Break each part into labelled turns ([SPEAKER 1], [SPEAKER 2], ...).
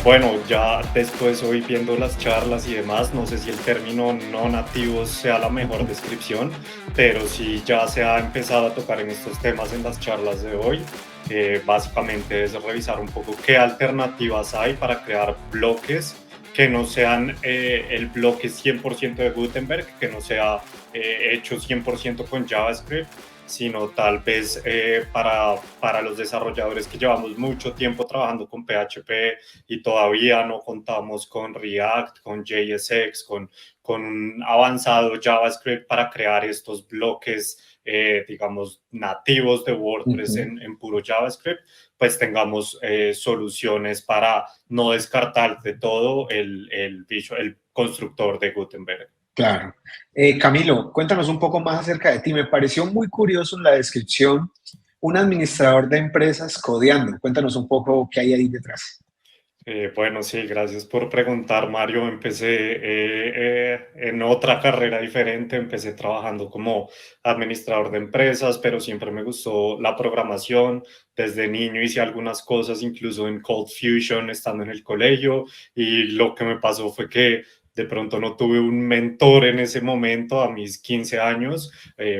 [SPEAKER 1] Bueno, ya después hoy viendo las charlas y demás, no sé si el término no nativos sea la mejor descripción, pero sí ya se ha empezado a tocar en estos temas en las charlas de hoy. Básicamente es revisar un poco qué alternativas hay para crear bloques que no sean el bloque 100% de Gutenberg, que no sea hecho 100% con JavaScript, sino tal vez para los desarrolladores que llevamos mucho tiempo trabajando con PHP y todavía no contamos con React, con JSX, con un avanzado JavaScript para crear estos bloques, digamos, nativos de WordPress en puro JavaScript, pues tengamos soluciones para no descartar de todo el constructor de Gutenberg.
[SPEAKER 2] Claro. Camilo, cuéntanos un poco más acerca de ti. Me pareció muy curioso en la descripción un administrador de empresas codeando. Cuéntanos un poco qué hay ahí detrás.
[SPEAKER 1] Bueno, sí, gracias por preguntar, Mario. Empecé en otra carrera diferente, empecé trabajando como administrador de empresas, pero siempre me gustó la programación. Desde niño hice algunas cosas, incluso en Cold Fusion, estando en el colegio, y lo que me pasó fue que de pronto no tuve un mentor en ese momento, a mis 15 años,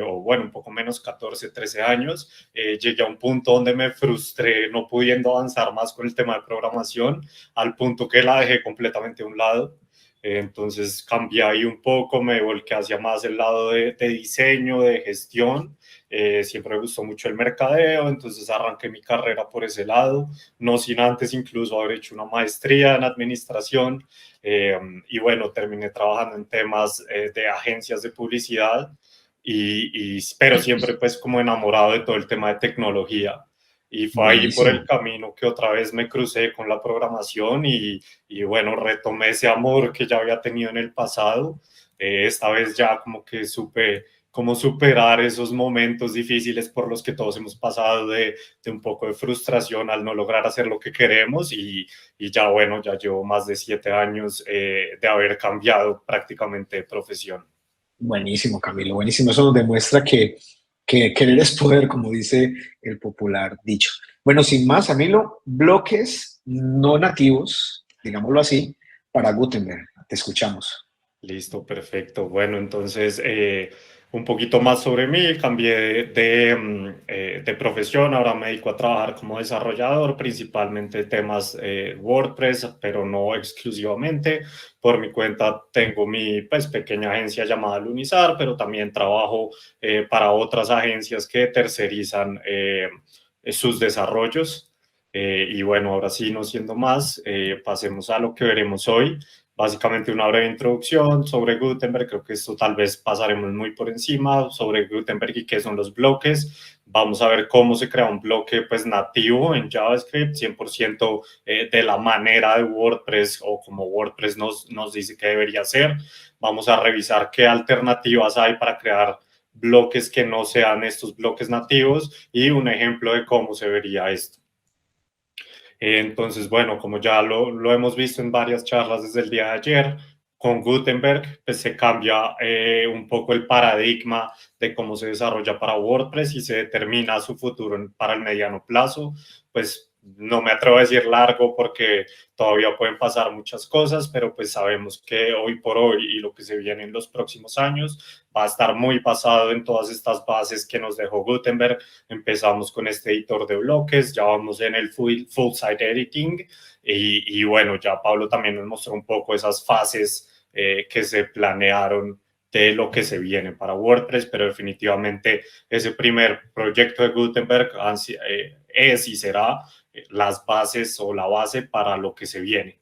[SPEAKER 1] o bueno, un poco menos, 14, 13 años. Llegué a un punto donde me frustré no pudiendo avanzar más con el tema de programación al punto que la dejé completamente a un lado. Entonces cambié ahí un poco, me volqué hacia más el lado de diseño, de gestión. Siempre me gustó mucho el mercadeo, entonces arranqué mi carrera por ese lado, no sin antes incluso haber hecho una maestría en administración. Y bueno, terminé trabajando en temas de agencias de publicidad, pero siempre pues como enamorado de todo el tema de tecnología. Y fue ahí por el
[SPEAKER 2] Buenísimo.
[SPEAKER 1] camino que otra vez me crucé con la programación y bueno, retomé ese amor que ya había tenido en el pasado. Esta vez ya como que supe cómo superar esos momentos difíciles por los que todos hemos pasado de un poco de frustración al no lograr hacer lo que queremos y ya bueno, ya llevo más de 7 años de haber cambiado prácticamente de profesión.
[SPEAKER 2] Buenísimo, Camilo. Buenísimo. Eso nos demuestra que querer es poder, como dice el popular dicho. Bueno, sin más, Camilo, bloques no nativos, digámoslo así, para Gutenberg. Te escuchamos.
[SPEAKER 1] Listo, perfecto. Bueno, entonces un poquito más sobre mí. Cambié de profesión, ahora me dedico a trabajar como desarrollador, principalmente temas WordPress, pero no exclusivamente. Por mi cuenta tengo mi pues, pequeña agencia llamada Lunizar, pero también trabajo para otras agencias que tercerizan sus desarrollos. Y bueno, ahora sí, no siendo más, pasemos a lo que veremos hoy. Básicamente una breve introducción sobre Gutenberg, creo que esto tal vez pasaremos muy por encima, sobre Gutenberg y qué son los bloques. Vamos a ver cómo se crea un bloque pues nativo en JavaScript, 100% de la manera de WordPress o como WordPress nos dice que debería ser. Vamos a revisar qué alternativas hay para crear bloques que no sean estos bloques nativos y un ejemplo de cómo se vería esto. Entonces, bueno, como ya lo hemos visto en varias charlas desde el día de ayer, con Gutenberg pues se cambia un poco el paradigma de cómo se desarrolla para WordPress y se determina su futuro para el mediano plazo. Pues no me atrevo a decir largo porque todavía pueden pasar muchas cosas, pero pues sabemos que hoy por hoy y lo que se viene en los próximos años va a estar muy basado en todas estas bases que nos dejó Gutenberg. Empezamos con este editor de bloques, ya vamos en el full site editing y bueno, ya Pablo también nos mostró un poco esas fases que se planearon de lo que se viene para WordPress, pero definitivamente ese primer proyecto de Gutenberg es y será las bases o la base para lo que se viene.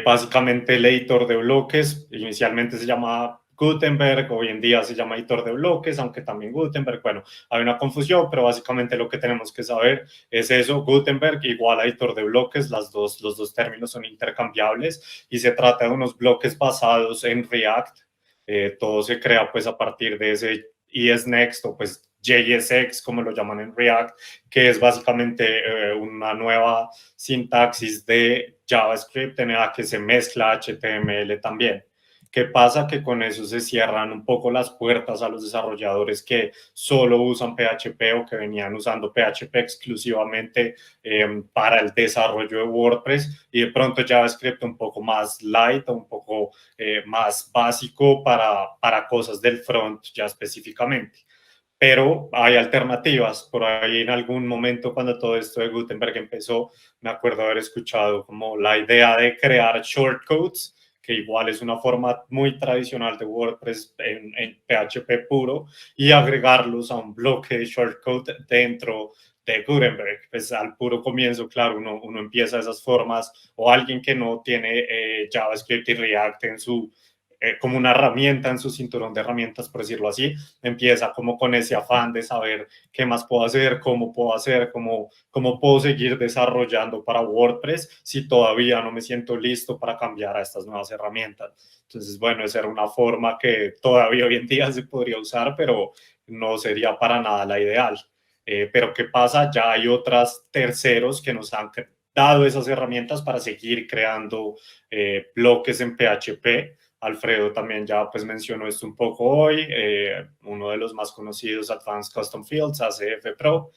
[SPEAKER 1] Básicamente el editor de bloques inicialmente se llamaba Gutenberg, hoy en día se llama editor de bloques, aunque también Gutenberg, bueno, hay una confusión, pero básicamente lo que tenemos que saber es eso, Gutenberg igual a editor de bloques, los dos términos son intercambiables y se trata de unos bloques basados en React. Todo se crea pues a partir de ese ESNext o pues JSX, como lo llaman en React, que es básicamente una nueva sintaxis de JavaScript en la que se mezcla HTML también. ¿Qué pasa? Que con eso se cierran un poco las puertas a los desarrolladores que solo usan PHP o que venían usando PHP exclusivamente para el desarrollo de WordPress, y de pronto JavaScript un poco más light o un poco más básico para cosas del front ya específicamente. Pero hay alternativas. Por ahí en algún momento cuando todo esto de Gutenberg empezó, me acuerdo haber escuchado como la idea de crear shortcodes, que igual es una forma muy tradicional de WordPress en PHP puro, y agregarlos a un bloque de shortcode dentro de Gutenberg. Pues al puro comienzo, claro, uno empieza de esas formas, o alguien que no tiene JavaScript y React en su como una herramienta en su cinturón de herramientas, por decirlo así, empieza como con ese afán de saber qué más puedo hacer, cómo puedo seguir desarrollando para WordPress si todavía no me siento listo para cambiar a estas nuevas herramientas. Entonces, bueno, esa era una forma que todavía hoy en día se podría usar, pero no sería para nada la ideal. Pero ¿qué pasa? Ya hay otras terceros que nos han dado esas herramientas para seguir creando bloques en PHP. Alfredo también ya pues mencionó esto un poco hoy, uno de los más conocidos, Advanced Custom Fields, ACF Pro,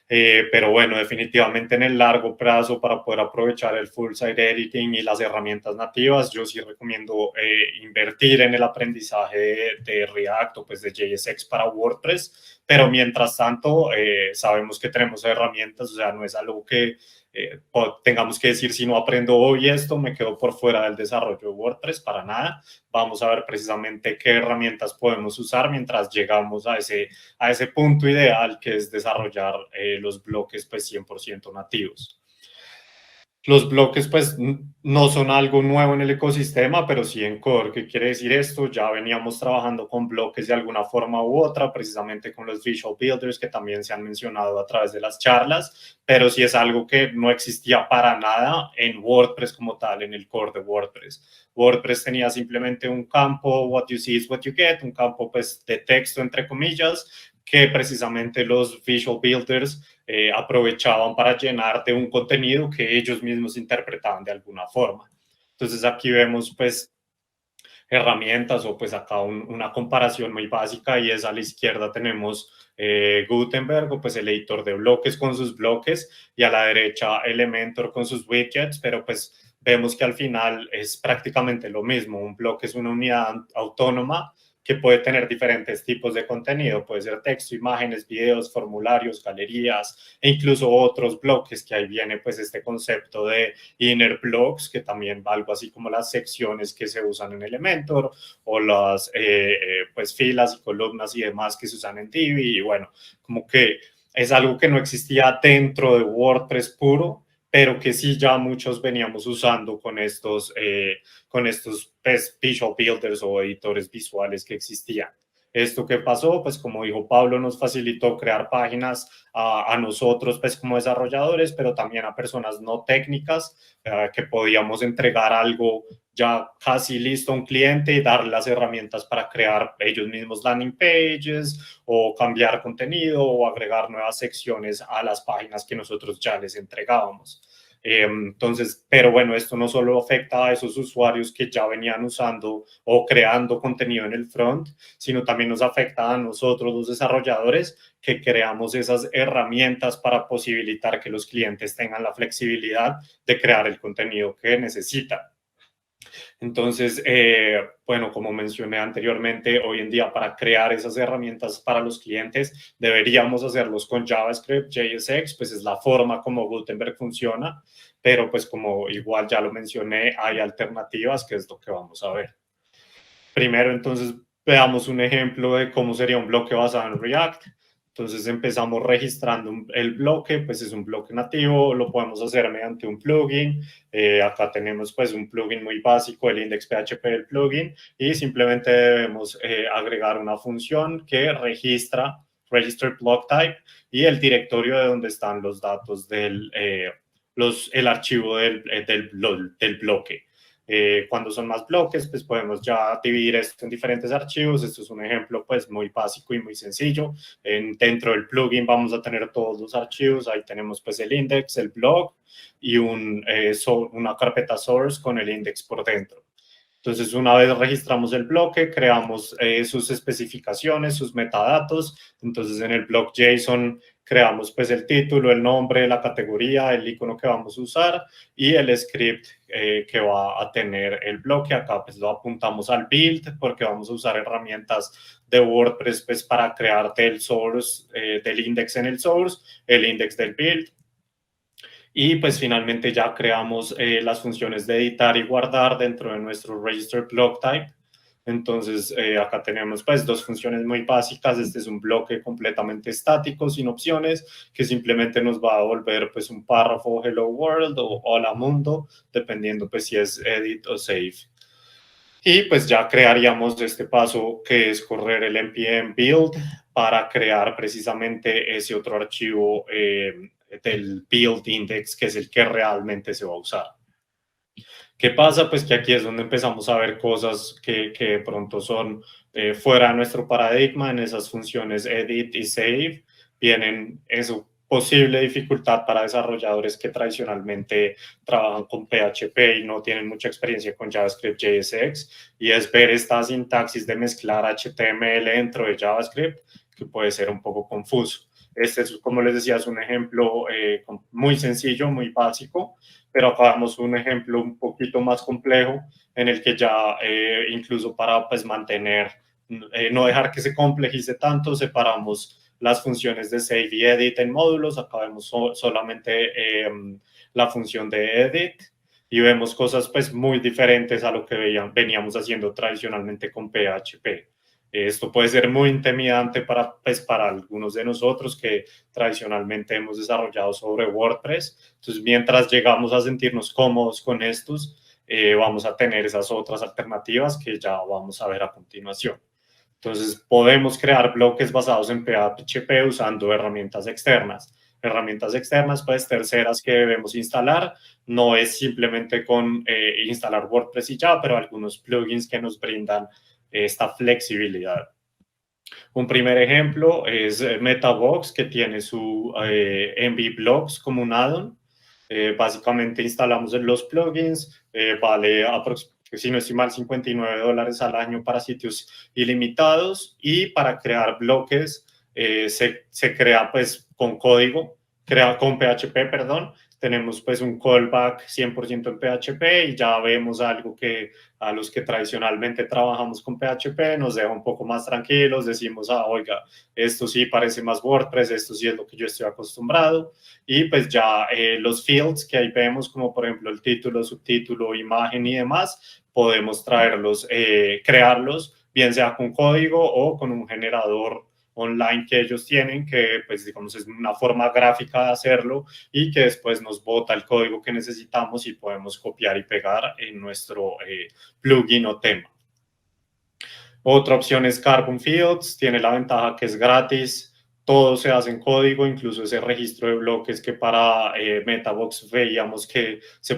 [SPEAKER 1] pero bueno, definitivamente en el largo plazo para poder aprovechar el full site editing y las herramientas nativas, yo sí recomiendo invertir en el aprendizaje de React o pues de JSX para WordPress, pero mientras tanto sabemos que tenemos herramientas, o sea, no es algo que tengamos que decir si no aprendo hoy esto, me quedo por fuera del desarrollo de WordPress, para nada. Vamos a ver precisamente qué herramientas podemos usar mientras llegamos a ese punto ideal que es desarrollar los bloques pues 100% nativos. Los bloques pues no son algo nuevo en el ecosistema, pero sí en core. ¿Qué quiere decir esto? Ya veníamos trabajando con bloques de alguna forma u otra, precisamente con los Visual Builders que también se han mencionado a través de las charlas, pero sí es algo que no existía para nada en WordPress como tal, en el core de WordPress. WordPress tenía simplemente un campo, what you see is what you get, un campo pues de texto entre comillas, que precisamente los Visual Builders aprovechaban para llenar de un contenido que ellos mismos interpretaban de alguna forma. Entonces aquí vemos pues herramientas o pues acá una comparación muy básica, y es a la izquierda tenemos Gutenberg o pues el editor de bloques con sus bloques, y a la derecha Elementor con sus widgets, pero pues vemos que al final es prácticamente lo mismo. Un bloque es una unidad autónoma que puede tener diferentes tipos de contenido, puede ser texto, imágenes, videos, formularios, galerías e incluso otros bloques, que ahí viene pues este concepto de inner blocks, que también va algo así como las secciones que se usan en Elementor, o las pues filas y columnas y demás que se usan en Divi, y bueno, como que es algo que no existía dentro de WordPress puro, pero que sí ya muchos veníamos usando con estos pues, visual builders o editores visuales que existían. ¿Esto qué pasó? Pues como dijo Pablo, nos facilitó crear páginas a nosotros pues como desarrolladores, pero también a personas no técnicas, que podíamos entregar algo ya casi listo a un cliente y darle las herramientas para crear ellos mismos landing pages o cambiar contenido o agregar nuevas secciones a las páginas que nosotros ya les entregábamos. Entonces, pero bueno, esto no solo afecta a esos usuarios que ya venían usando o creando contenido en el front, sino también nos afecta a nosotros los desarrolladores que creamos esas herramientas para posibilitar que los clientes tengan la flexibilidad de crear el contenido que necesitan. Entonces, bueno, como mencioné anteriormente, hoy en día para crear esas herramientas para los clientes deberíamos hacerlos con JavaScript, JSX, pues es la forma como Gutenberg funciona, pero pues como igual ya lo mencioné, hay alternativas, que es lo que vamos a ver. Primero, entonces, veamos un ejemplo de cómo sería un bloque basado en React. Entonces empezamos registrando el bloque, pues es un bloque nativo, lo podemos hacer mediante un plugin. Acá tenemos pues un plugin muy básico, el index.php del plugin, y simplemente debemos agregar una función que registra register block type y el directorio de donde están los datos el archivo del bloque. Cuando son más bloques, pues podemos ya dividir esto en diferentes archivos. Esto es un ejemplo pues muy básico y muy sencillo. Dentro del plugin vamos a tener todos los archivos. Ahí tenemos pues el index, el blog y una carpeta source con el index por dentro. Entonces, una vez registramos el bloque, creamos sus especificaciones, sus metadatos. Entonces, en el block JSON creamos pues el título, el nombre, la categoría, el icono que vamos a usar y el script que va a tener el bloque. Acá pues lo apuntamos al build porque vamos a usar herramientas de WordPress pues para crearte el source del index en el source, el index del build. Y pues finalmente ya creamos las funciones de editar y guardar dentro de nuestro register block type. Entonces acá tenemos pues dos funciones muy básicas. Este es un bloque completamente estático sin opciones que simplemente nos va a devolver pues un párrafo hello world o hola mundo, dependiendo pues si es edit o save. Y pues ya crearíamos este paso que es correr el npm build para crear precisamente ese otro archivo del build index, que es el que realmente se va a usar. ¿Qué pasa? Pues que aquí es donde empezamos a ver cosas que de pronto son fuera de nuestro paradigma. En esas funciones edit y save vienen eso posible dificultad para desarrolladores que tradicionalmente trabajan con PHP y no tienen mucha experiencia con JavaScript JSX, y es ver esta sintaxis de mezclar HTML dentro de JavaScript, que puede ser un poco confuso. Este es, como les decía, es un ejemplo muy sencillo, muy básico, pero acá damos un ejemplo un poquito más complejo en el que ya incluso para pues mantener, no dejar que se complejice tanto, separamos las funciones de save y edit en módulos. Acá vemos solamente la función de edit y vemos cosas pues muy diferentes a lo que veníamos haciendo tradicionalmente con PHP. Esto puede ser muy intimidante para algunos de nosotros que tradicionalmente hemos desarrollado sobre WordPress. Entonces, mientras llegamos a sentirnos cómodos con estos, vamos a tener esas otras alternativas que ya vamos a ver a continuación. Entonces, podemos crear bloques basados en PHP usando herramientas externas. Herramientas externas, pues terceras que debemos instalar. No es simplemente con instalar WordPress y ya, pero algunos plugins que nos brindan esta flexibilidad. Un primer ejemplo es MetaBox, que tiene su MV Blocks como un add-on. Básicamente instalamos los plugins, vale aproximadamente, si no estoy mal, $59 al año para sitios ilimitados, y para crear bloques se crea pues con código, con PHP, perdón. Tenemos pues un callback 100% en PHP y ya vemos algo que a los que tradicionalmente trabajamos con PHP nos deja un poco más tranquilos. Decimos, oiga, esto sí parece más WordPress, esto sí es lo que yo estoy acostumbrado. Y pues ya los fields que ahí vemos, como por ejemplo el título, subtítulo, imagen y demás, podemos traerlos, crearlos, bien sea con código o con un generador online que ellos tienen, que pues digamos es una forma gráfica de hacerlo y que después nos bota el código que necesitamos y podemos copiar y pegar en nuestro plugin o tema. Otra opción es Carbon Fields, tiene la ventaja que es gratis, todo se hace en código, incluso ese registro de bloques que para MetaBox veíamos que se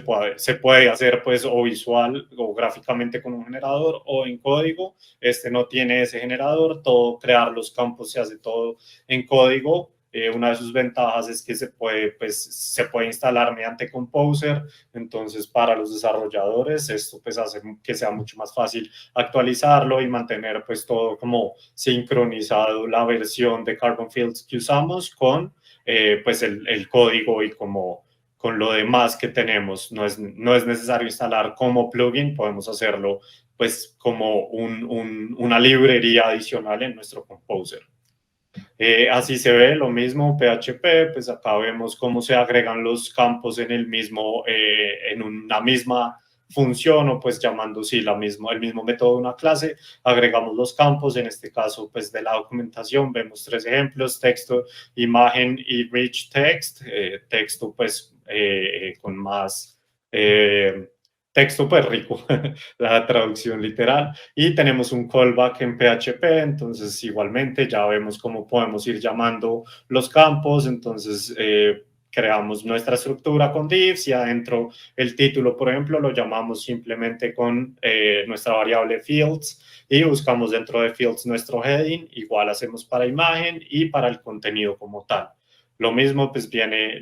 [SPEAKER 1] puede hacer pues o visual o gráficamente con un generador o en código. Este no tiene ese generador, todo crear los campos se hace todo en código. Una de sus ventajas es que se puede instalar mediante Composer. Entonces para los desarrolladores esto pues hace que sea mucho más fácil actualizarlo y mantener pues todo como sincronizado, la versión de Carbon Fields que usamos con pues el código y como con lo demás que tenemos. No es necesario instalar como plugin, podemos hacerlo pues como una librería adicional en nuestro Composer. Así se ve lo mismo PHP, pues acá vemos cómo se agregan los campos en en una misma función, o pues llamando sí el mismo método de una clase, agregamos los campos. En este caso pues de la documentación vemos tres ejemplos: texto, imagen y rich text. Texto pues con más texto pues rico, la traducción literal, y tenemos un callback en PHP. Entonces igualmente ya vemos cómo podemos ir llamando los campos. Entonces creamos nuestra estructura con divs y adentro el título, por ejemplo, lo llamamos simplemente con nuestra variable fields, y buscamos dentro de fields nuestro heading. Igual hacemos para imagen y para el contenido como tal. lo mismo, pues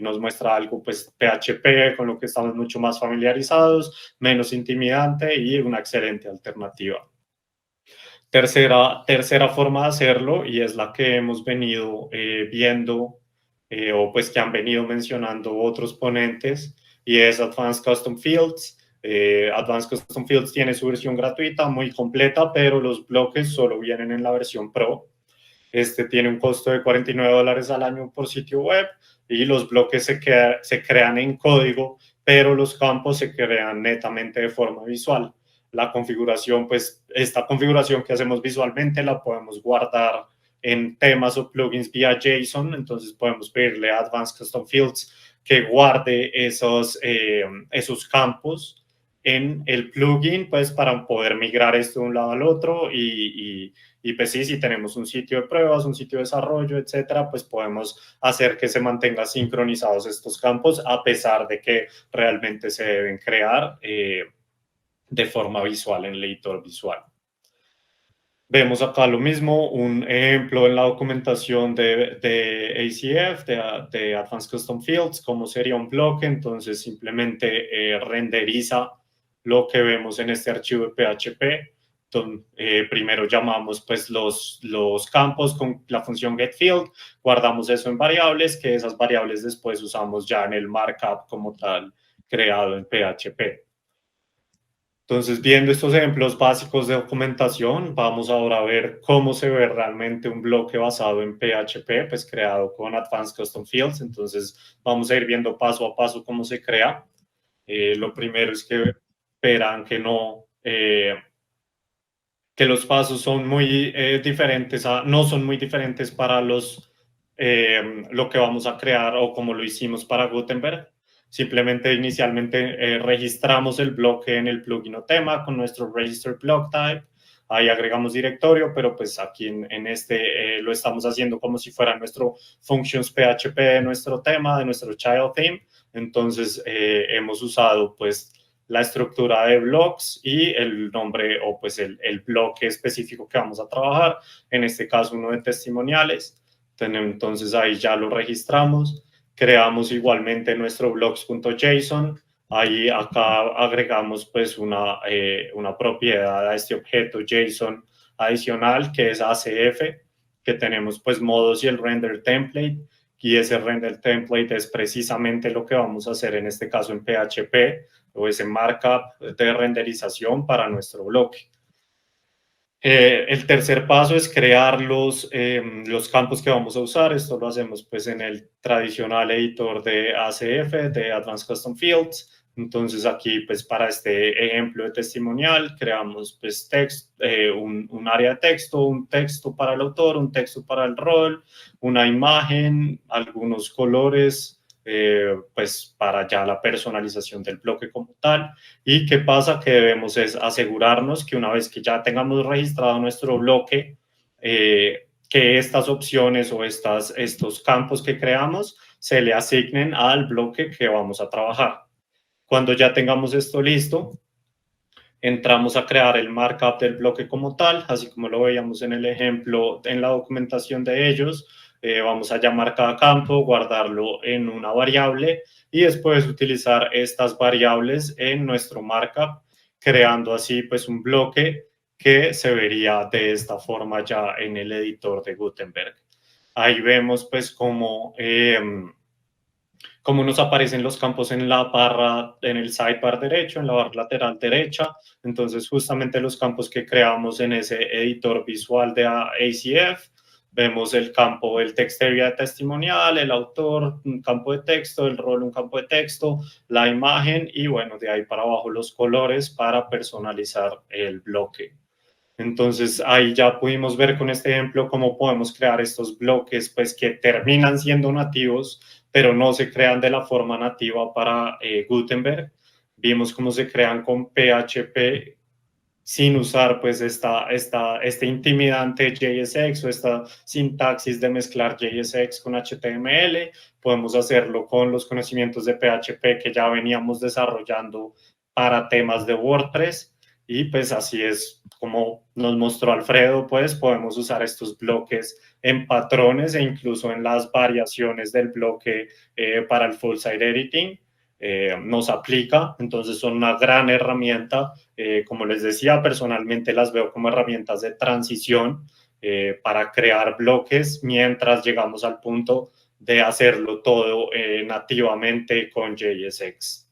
[SPEAKER 1] nos muestra algo, pues PHP, con lo que estamos mucho más familiarizados, menos intimidante y una excelente alternativa. Tercera forma de hacerlo, y es la que hemos venido viendo, o pues que han venido mencionando otros ponentes, y es Advanced Custom Fields. Advanced Custom Fields tiene su versión gratuita, muy completa, pero los bloques solo vienen en la versión Pro. Este tiene un costo de $49 al año por sitio web, y los bloques se crean en código, pero los campos se crean netamente de forma visual. La configuración, pues esta configuración que hacemos visualmente la podemos guardar en temas o plugins vía JSON. Entonces podemos pedirle a Advanced Custom Fields que guarde esos campos en el plugin, pues para poder migrar esto de un lado al otro. Y pues sí, si tenemos un sitio de pruebas, un sitio de desarrollo, etcétera, pues podemos hacer que se mantengan sincronizados estos campos, a pesar de que realmente se deben crear de forma visual en el editor visual. Vemos acá lo mismo, un ejemplo en la documentación de ACF, de Advanced Custom Fields, cómo sería un bloque. Entonces simplemente renderiza lo que vemos en este archivo de PHP. Primero llamamos pues los campos con la función getField, guardamos eso en variables, que esas variables después usamos ya en el markup como tal creado en PHP. Entonces, viendo estos ejemplos básicos de documentación, vamos ahora a ver cómo se ve realmente un bloque basado en PHP, pues creado con Advanced Custom Fields. Entonces, vamos a ir viendo paso a paso cómo se crea. Lo primero es que verán que que los pasos son muy diferentes, no son muy diferentes para lo que vamos a crear o como lo hicimos para Gutenberg. Simplemente inicialmente registramos el bloque en el plugin o tema con nuestro register block type. Ahí agregamos directorio, pero pues aquí en este lo estamos haciendo como si fuera nuestro functions PHP de nuestro tema, de nuestro child theme. Entonces hemos usado pues la estructura de blocks y el nombre o pues el bloque específico que vamos a trabajar, en este caso uno de testimoniales. Entonces ahí ya lo registramos, creamos igualmente nuestro blocks.json, ahí acá agregamos pues una propiedad a este objeto JSON adicional que es ACF, que tenemos pues modos y el render template, y ese render template es precisamente lo que vamos a hacer en este caso en PHP, o ese markup de renderización para nuestro bloque. El tercer paso es crear los campos que vamos a usar. Esto lo hacemos pues en el tradicional editor de ACF, de Advanced Custom Fields. Entonces aquí pues para este ejemplo de testimonial creamos pues un área de texto, un texto para el autor, un texto para el rol, una imagen, algunos colores, pues para ya la personalización del bloque como tal. ¿Y qué pasa? Que debemos es asegurarnos que una vez que ya tengamos registrado nuestro bloque, que estas opciones o estos campos que creamos se le asignen al bloque que vamos a trabajar. Cuando ya tengamos esto listo, entramos a crear el markup del bloque como tal, así como lo veíamos en el ejemplo en la documentación de ellos. Vamos a llamar cada campo, guardarlo en una variable y después utilizar estas variables en nuestro markup, creando así pues un bloque que se vería de esta forma ya en el editor de Gutenberg. Ahí vemos pues cómo nos aparecen los campos en la barra, en el sidebar derecho, en la barra lateral derecha. Entonces, justamente los campos que creamos en ese editor visual de ACF, vemos el campo, el text area testimonial, el autor, un campo de texto, el rol, un campo de texto, la imagen y bueno, de ahí para abajo los colores para personalizar el bloque. Entonces ahí ya pudimos ver con este ejemplo cómo podemos crear estos bloques pues que terminan siendo nativos, pero no se crean de la forma nativa para Gutenberg. Vimos cómo se crean con PHP sin usar pues este intimidante JSX o esta sintaxis de mezclar JSX con HTML. Podemos hacerlo con los conocimientos de PHP que ya veníamos desarrollando para temas de WordPress. y pues así es como nos mostró Alfredo, pues podemos usar estos bloques en patrones e incluso en las variaciones del bloque para el full site editing. Nos aplica, entonces son una gran herramienta. Como les decía, personalmente las veo como herramientas de transición para crear bloques mientras llegamos al punto de hacerlo todo nativamente con JSX.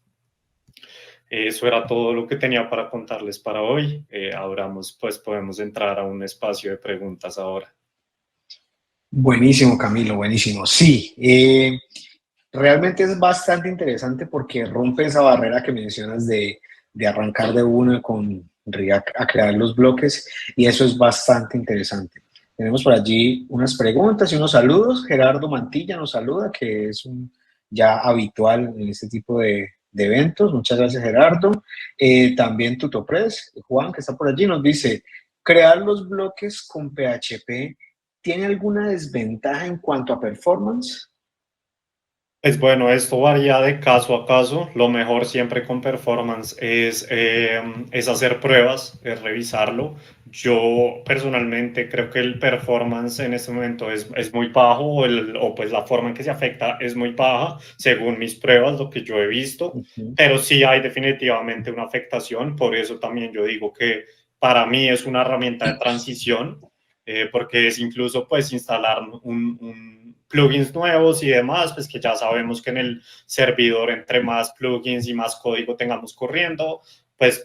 [SPEAKER 1] Eso era todo lo que tenía para contarles para hoy. Ahora pues podemos entrar a un espacio de preguntas ahora.
[SPEAKER 2] Buenísimo, Camilo, buenísimo. Sí, realmente es bastante interesante porque rompe esa barrera que mencionas de arrancar de uno con React a crear los bloques y eso es bastante interesante. Tenemos por allí unas preguntas y unos saludos. Gerardo Mantilla nos saluda, que es un ya habitual en este tipo de eventos. Muchas gracias, Gerardo. También Tutopres, Juan, que está por allí, nos dice, crear los bloques con PHP, ¿tiene alguna desventaja en cuanto a performance?
[SPEAKER 1] Pues bueno, esto varía de caso a caso. Lo mejor siempre con performance es hacer pruebas, es revisarlo. Yo personalmente creo que el performance en este momento es muy bajo o pues la forma en que se afecta es muy baja según mis pruebas, lo que yo he visto,
[SPEAKER 2] Ujú.
[SPEAKER 1] pero sí hay definitivamente una afectación. Por eso también yo digo que para mí es una herramienta de transición porque es incluso pues instalar plugins nuevos y demás, pues que ya sabemos que en el servidor entre más plugins y más código tengamos corriendo, pues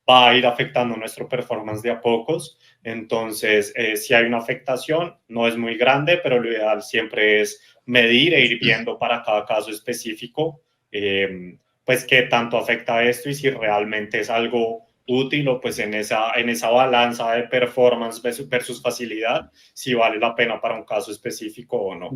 [SPEAKER 1] va a ir afectando nuestro performance de a pocos. Entonces, si hay una afectación, no es muy grande, pero lo ideal siempre es medir e ir viendo para cada caso específico, pues qué tanto afecta esto y si realmente es algo útil o pues en esa balanza de performance versus facilidad, si vale la pena para un caso específico o no.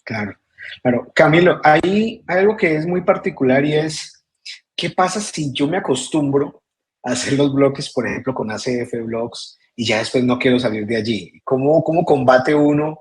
[SPEAKER 2] Claro, claro. Camilo, hay algo que es muy particular y es, ¿qué pasa si yo me acostumbro a hacer los bloques, por ejemplo, con ACF Blocks y ya después no quiero salir de allí? ¿Cómo combate uno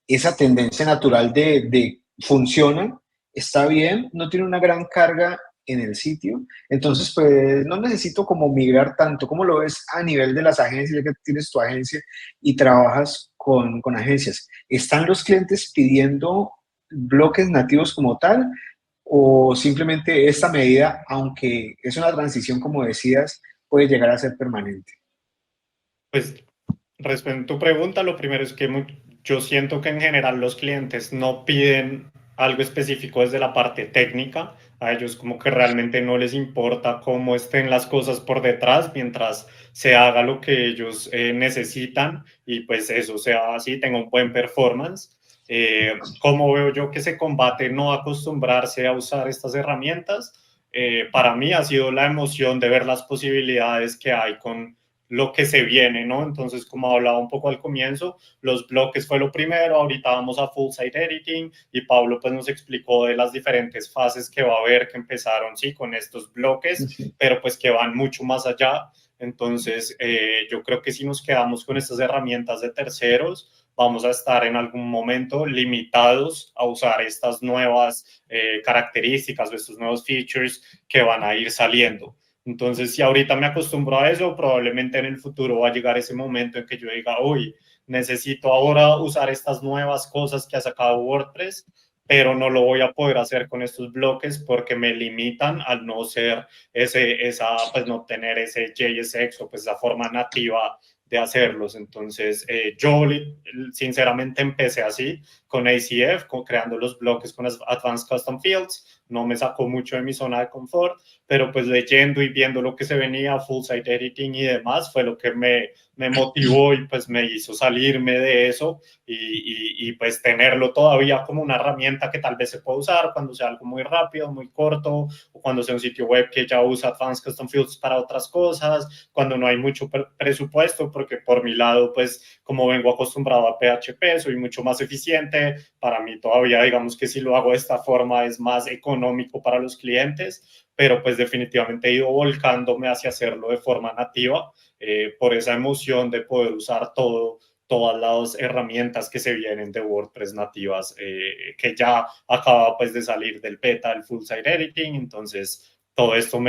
[SPEAKER 2] esa tendencia natural de funciona, está bien, no tiene una gran carga en el sitio, entonces pues no necesito como migrar tanto? ¿Cómo lo ves a nivel de las agencias, ya que tienes tu agencia y trabajas con agencias? ¿Están los clientes pidiendo bloques nativos como tal o simplemente esta medida, aunque es una transición como decías, puede llegar a ser permanente?
[SPEAKER 1] Pues respecto a tu pregunta, lo primero es que yo siento que en general los clientes no piden algo específico desde la parte técnica. A ellos como que realmente no les importa cómo estén las cosas por detrás mientras se haga lo que ellos necesitan y pues eso sea así, tenga un buen performance. ¿Cómo veo yo que se combate no acostumbrarse a usar estas herramientas? Para mí ha sido la emoción de ver las posibilidades que hay con lo que se viene, ¿no? Entonces, como hablaba un poco al comienzo, los bloques fue lo primero, ahorita vamos a full site editing y Pablo pues nos explicó de las diferentes fases que va a haber que empezaron, sí, con estos bloques, pero pues que van mucho más allá. Entonces, yo creo que si nos quedamos con estas herramientas de terceros, vamos a estar en algún momento limitados a usar estas nuevas características o estos nuevos features que van a ir saliendo. Entonces, si ahorita me acostumbro a eso, probablemente en el futuro va a llegar ese momento en que yo diga, uy, necesito ahora usar estas nuevas cosas que ha sacado WordPress, pero no lo voy a poder hacer con estos bloques porque me limitan al no ser pues no tener ese JSX o pues esa forma nativa de hacerlos. Entonces, yo sinceramente empecé así con ACF, creando los bloques con Advanced Custom Fields. No me sacó mucho de mi zona de confort, pero pues leyendo y viendo lo que se venía, full site editing y demás, fue lo que me motivó y pues me hizo salirme de eso y pues tenerlo todavía como una herramienta que tal vez se pueda usar cuando sea algo muy rápido, muy corto, o cuando sea un sitio web que ya usa Advanced Custom Fields para otras cosas, cuando no hay mucho presupuesto, porque por mi lado, pues como vengo acostumbrado a PHP, soy mucho más eficiente, para mí todavía digamos que si lo hago de esta forma es más económico para los clientes, pero pues definitivamente he ido volcándome hacia hacerlo de forma nativa por esa emoción de poder usar todas las herramientas que se vienen de WordPress nativas, que ya acaba pues de salir del beta, del full site editing, entonces todo esto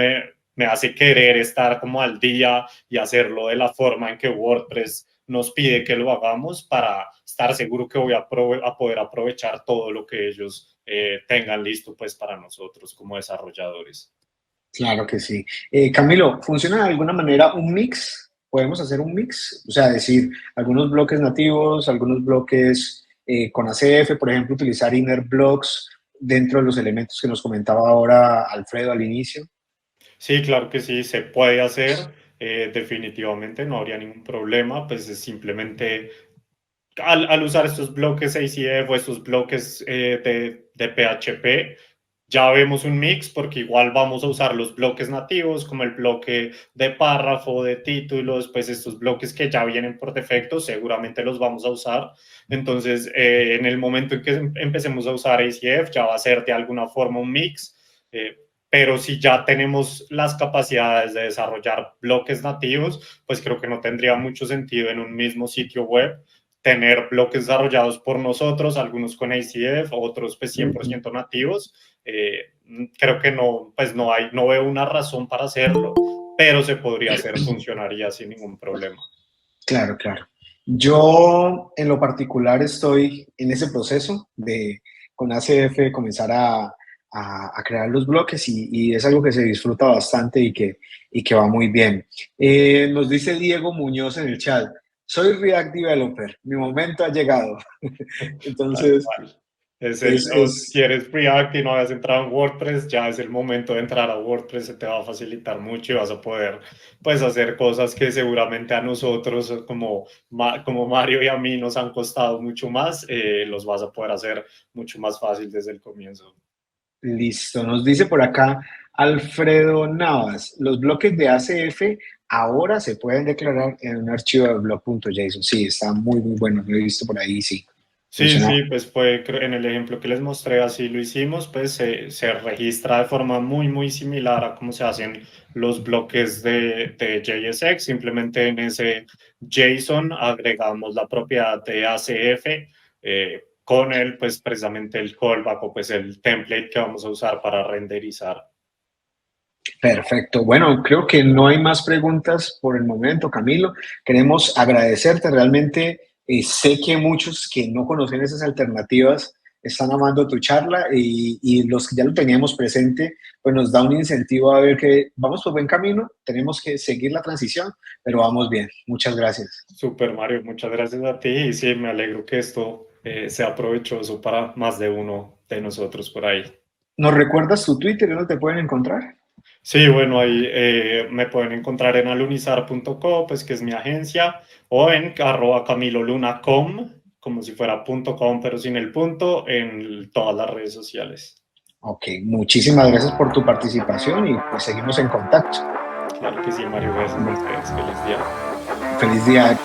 [SPEAKER 1] me hace querer estar como al día y hacerlo de la forma en que WordPress nos pide que lo hagamos para estar seguro que voy a poder aprovechar todo lo que ellos tengan listo pues para nosotros como desarrolladores.
[SPEAKER 2] Claro que sí. Camilo, ¿funciona de alguna manera un mix? ¿Podemos hacer un mix? O sea, decir, algunos bloques nativos, algunos bloques con ACF, por ejemplo, utilizar inner blocks dentro de los elementos que nos comentaba ahora Alfredo al inicio.
[SPEAKER 1] Sí, claro que sí, se puede hacer, definitivamente no habría ningún problema, pues es simplemente al usar estos bloques ACF o estos bloques de PHP, ya vemos un mix porque igual vamos a usar los bloques nativos como el bloque de párrafo, de títulos, pues estos bloques que ya vienen por defecto, seguramente los vamos a usar. Entonces, en el momento en que empecemos a usar ACF, ya va a ser de alguna forma un mix. Pero si ya tenemos las capacidades de desarrollar bloques nativos, pues creo que no tendría mucho sentido en un mismo sitio web tener bloques desarrollados por nosotros, algunos con ACF, otros pues 100% nativos. Creo que no, pues no veo una razón para hacerlo, pero se podría hacer, funcionaría sin ningún problema.
[SPEAKER 2] Claro, claro. Yo en lo particular estoy en ese proceso de con ACF comenzar a crear los bloques y es algo que se disfruta bastante y que va muy bien. Nos dice Diego Muñoz en el chat, soy React Developer, mi momento ha llegado.
[SPEAKER 1] Tal
[SPEAKER 2] Entonces,
[SPEAKER 1] cual. Si
[SPEAKER 2] es
[SPEAKER 1] eres React y no habías entrado en WordPress, ya es el momento de entrar a WordPress, se te va a facilitar mucho y vas a poder pues, hacer cosas que seguramente a nosotros, como Mario y a mí, nos han costado mucho más, los vas a poder hacer mucho más fácil desde el comienzo.
[SPEAKER 2] listo. Nos dice por acá Alfredo Navas, los bloques de ACF ahora se pueden declarar en un archivo de blog.json. Sí, está muy, muy bueno. Lo he visto por ahí, sí.
[SPEAKER 1] Sí,
[SPEAKER 2] Funciona.
[SPEAKER 1] sí, pues fue en el ejemplo que les mostré, así lo hicimos, pues se registra de forma muy similar a cómo se hacen los bloques de JSX, simplemente en ese JSON agregamos la propiedad de ACF con el, pues precisamente el callback o pues el template que vamos a usar para renderizar.
[SPEAKER 2] Perfecto. Bueno, creo que no hay más preguntas por el momento, Camilo. Queremos agradecerte realmente. Sé que muchos que no conocen esas alternativas están amando tu charla y los que ya lo teníamos presente, pues nos da un incentivo a ver que vamos por buen camino. Tenemos que seguir la transición, pero vamos bien. Muchas gracias.
[SPEAKER 1] Super Mario, muchas gracias a ti y sí, me alegro que esto sea provechoso para más de uno de nosotros por ahí.
[SPEAKER 2] ¿Nos recuerdas tu Twitter? ¿Dónde te pueden encontrar?
[SPEAKER 1] Sí, bueno, ahí me pueden encontrar en alunizar.co, pues que es mi agencia, o en @camiloluna.com, como si fuera .com, pero sin el punto, en todas las redes sociales.
[SPEAKER 2] Ok, muchísimas gracias por tu participación y pues seguimos en contacto.
[SPEAKER 1] Claro que sí, Mario, gracias a ustedes. Feliz día.
[SPEAKER 2] Feliz día.